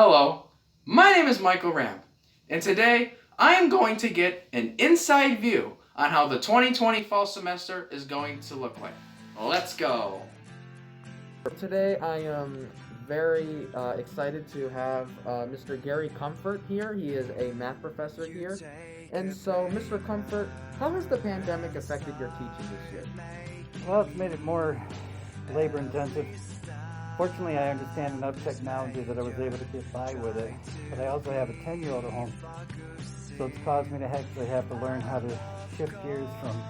Hello, my name is Michael Ramp, and today I am going to get an inside view on how the 2020 fall semester is going to look like. Let's go! Today I am very excited to have Mr. Gary Comfort here. He is a math professor here. And so, Mr. Comfort, how has the pandemic affected your teaching this year? Well, it's made it more labor intensive. Fortunately, I understand enough technology that I was able to get by with it, but I also have a 10-year-old at home, so it's caused me to actually have to learn how to shift gears from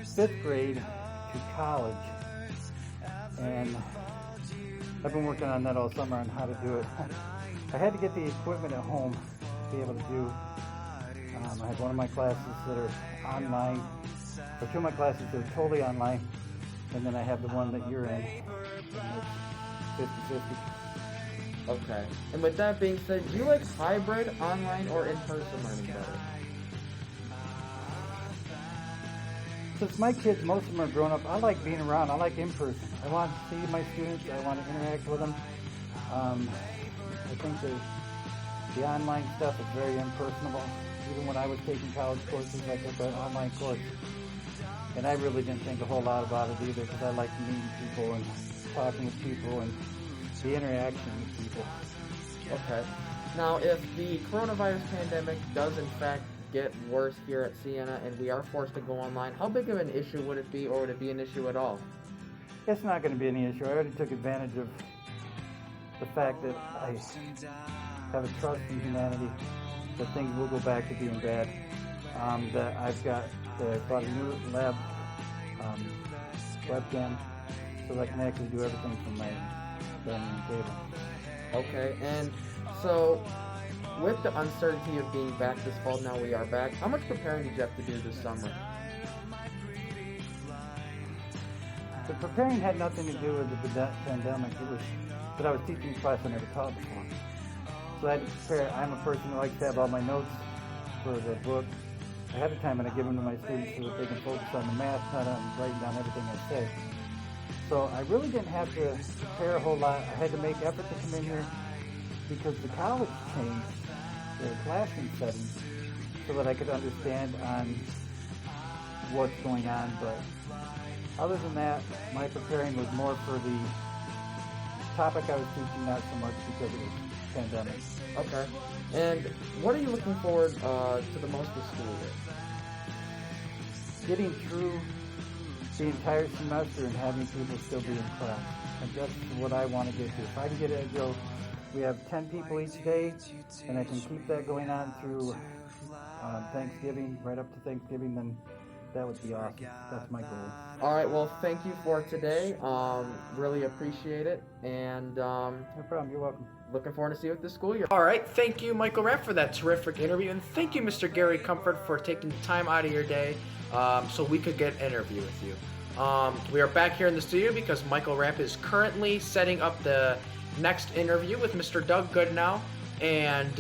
5th grade to college, and I've been working on that all summer on how to do it. I had to get the equipment at home to be able to do. I have one of my classes that are online, or two of my classes that are totally online, and then I have the one that you're in, and it's 50-50. Okay. And with that being said, do you like hybrid, online, or in-person learning better? Since my kids, most of them are grown up, I like being around. I like in person. I want to see my students. I want to interact with them. I think the online stuff is very impersonable. Even when I was taking college courses, I took an online course, and I really didn't think a whole lot about it either, because I like meeting people and talking with people and the interaction with people. Okay. Now, if the coronavirus pandemic does in fact get worse here at Siena and we are forced to go online, how big of an issue would it be, or would it be an issue at all? It's not going to be any issue. I already took advantage of the fact that I have a trust in humanity, that things will go back to being bad. That I bought a new lab webcam, so I can actually do everything from my dining room table. Okay, and so with the uncertainty of being back this fall, now we are back, how much preparing did you have to do this summer? The preparing had nothing to do with the pandemic. It was that I was teaching a class I never taught before. So I had to prepare. I'm a person who likes to have all my notes for the book ahead of time, and I give them to my students so that they can focus on the math, not on writing down everything I say. So I really didn't have to prepare a whole lot. I had to make effort to come in here because the college changed their classroom settings so that I could understand on what's going on. But other than that, my preparing was more for the topic I was teaching, not so much because it was pandemic. Okay. And what are you looking forward to the most this school year? Getting through the entire semester and having people still be in class. And that's what I want to get to. If I can get it to go, we have 10 people each day, and I can keep that going on through Thanksgiving, right up to Thanksgiving, then that would be awesome. That's my goal. All right, well, thank you for today. Really appreciate it, and No problem, you're welcome. looking forward to see you at the school year. All right, thank you, Michael Ramp, for that terrific interview, and thank you, Mr. Gary Comfort, for taking the time out of your day so we could get an interview with you. We are back here in the studio because Michael Ramp is currently setting up the next interview with Mr. Doug Goodnow. And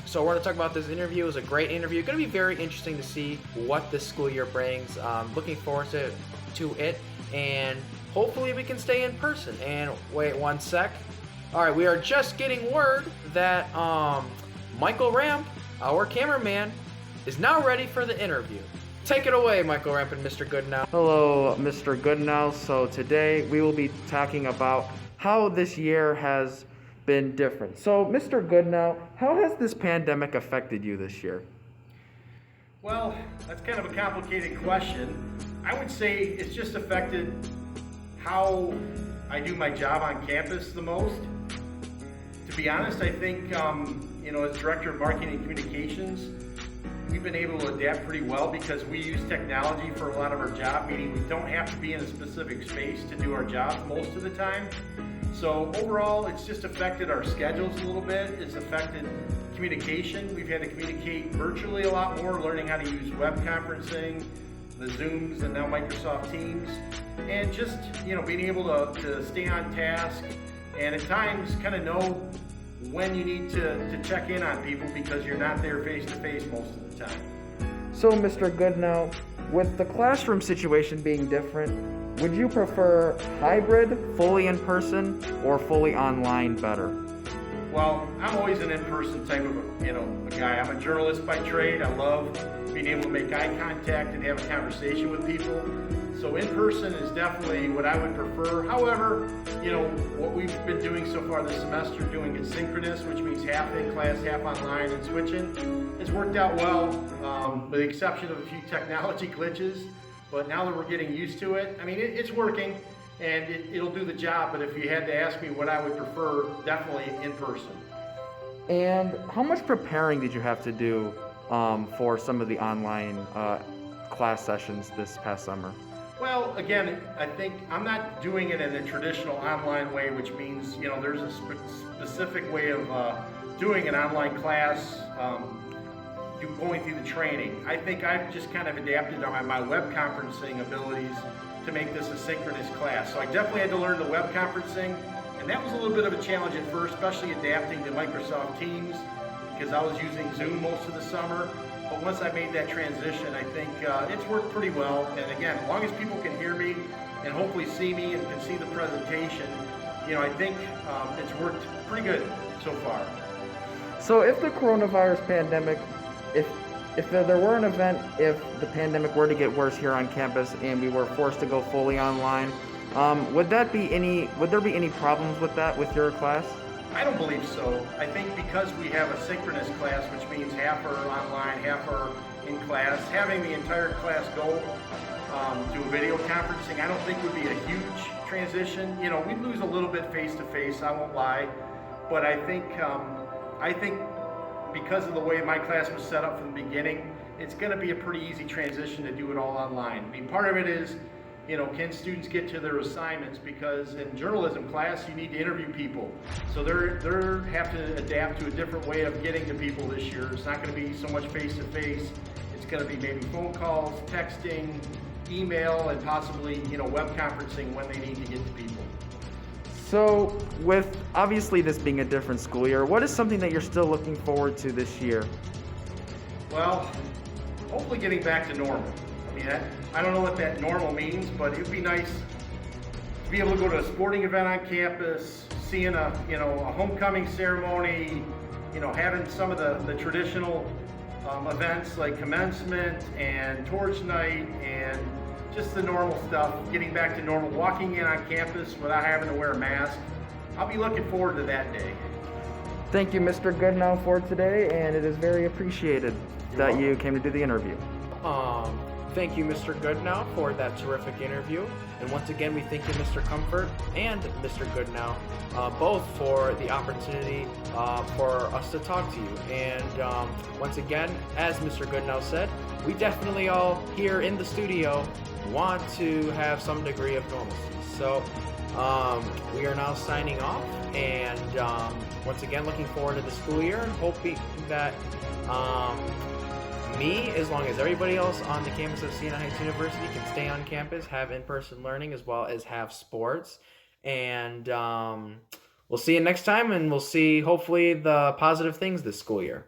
so we're going to talk about this interview. It was a great interview. It's going to be very interesting to see what this school year brings. Looking forward to it. And hopefully we can stay in person. And wait one sec. All right, we are just getting word that Michael Ramp, our cameraman, is now ready for the interview. Take it away, Michael Ramp and Mr. Goodnow. Hello, Mr. Goodnow. So today we will be talking about how this year has been different. So, Mr. Goodnow, how has this pandemic affected you this year? Well, that's kind of a complicated question. I would say it's just affected how I do my job on campus the most. To be honest, I think, as Director of Marketing and Communications, we've been able to adapt pretty well because we use technology for a lot of our job, meaning we don't have to be in a specific space to do our job most of the time. So overall, it's just affected our schedules a little bit. It's affected communication. We've had to communicate virtually a lot more, learning how to use web conferencing, the Zooms, and now Microsoft Teams, and just being able to stay on task and at times kind of know when you need to check in on people because you're not there face to face most of the time. So, Mr. Goodnow, with the classroom situation being different, would you prefer hybrid, fully in person, or fully online better? Well, I'm always an in-person type of a guy. I'm a journalist by trade. I love being able to make eye contact and have a conversation with people. So in person is definitely what I would prefer. However, what we've been doing so far this semester, doing it synchronous, which means half in class, half online, and switching, it's worked out well, with the exception of a few technology glitches. But now that we're getting used to it, I mean, it's working, and it'll do the job. But if you had to ask me what I would prefer, definitely in person. And how much preparing did you have to do for some of the online class sessions this past summer? Well, again, I think I'm not doing it in a traditional online way, which means, there's a specific way of doing an online class, going through the training. I think I've just kind of adapted on my web conferencing abilities to make this a synchronous class. So I definitely had to learn the web conferencing, and that was a little bit of a challenge at first, especially adapting to Microsoft Teams, because I was using Zoom most of the summer. But once I made that transition, I think it's worked pretty well. And again, as long as people can hear me and hopefully see me and can see the presentation, I think it's worked pretty good so far. So if the coronavirus pandemic, if there were an event, if the pandemic were to get worse here on campus and we were forced to go fully online, would there be any problems with that with your class? I don't believe so. I think because we have a synchronous class, which means half are online, half are in class, having the entire class go to a video conferencing, I don't think would be a huge transition. We'd lose a little bit face-to-face, I won't lie, but I think because of the way my class was set up from the beginning, it's going to be a pretty easy transition to do it all online. I mean, part of it is, can students get to their assignments? Because in journalism class, you need to interview people. So they're have to adapt to a different way of getting to people this year. It's not going to be so much face-to-face. It's going to be maybe phone calls, texting, email, and possibly, web conferencing when they need to get to people. So with obviously this being a different school year, what is something that you're still looking forward to this year? Well, hopefully getting back to normal. I mean, I don't know what that normal means, but it'd be nice to be able to go to a sporting event on campus, seeing a homecoming ceremony, having some of the traditional events like commencement and torch night and just the normal stuff, getting back to normal, walking in on campus without having to wear a mask. I'll be looking forward to that day. Thank you, Mr. Goodnow, for today, and it is very appreciated that you came to do the interview. Thank you, Mr. Goodnow, for that terrific interview. And once again, we thank you, Mr. Comfort and Mr. Goodnow, both for the opportunity for us to talk to you. And once again, as Mr. Goodnow said, we definitely all here in the studio want to have some degree of normalcy. So we are now signing off, and once again, looking forward to the school year and hoping that me, as long as everybody else on the campus of Siena Heights University can stay on campus, have in-person learning, as well as have sports. And we'll see you next time, and we'll see, hopefully, the positive things this school year.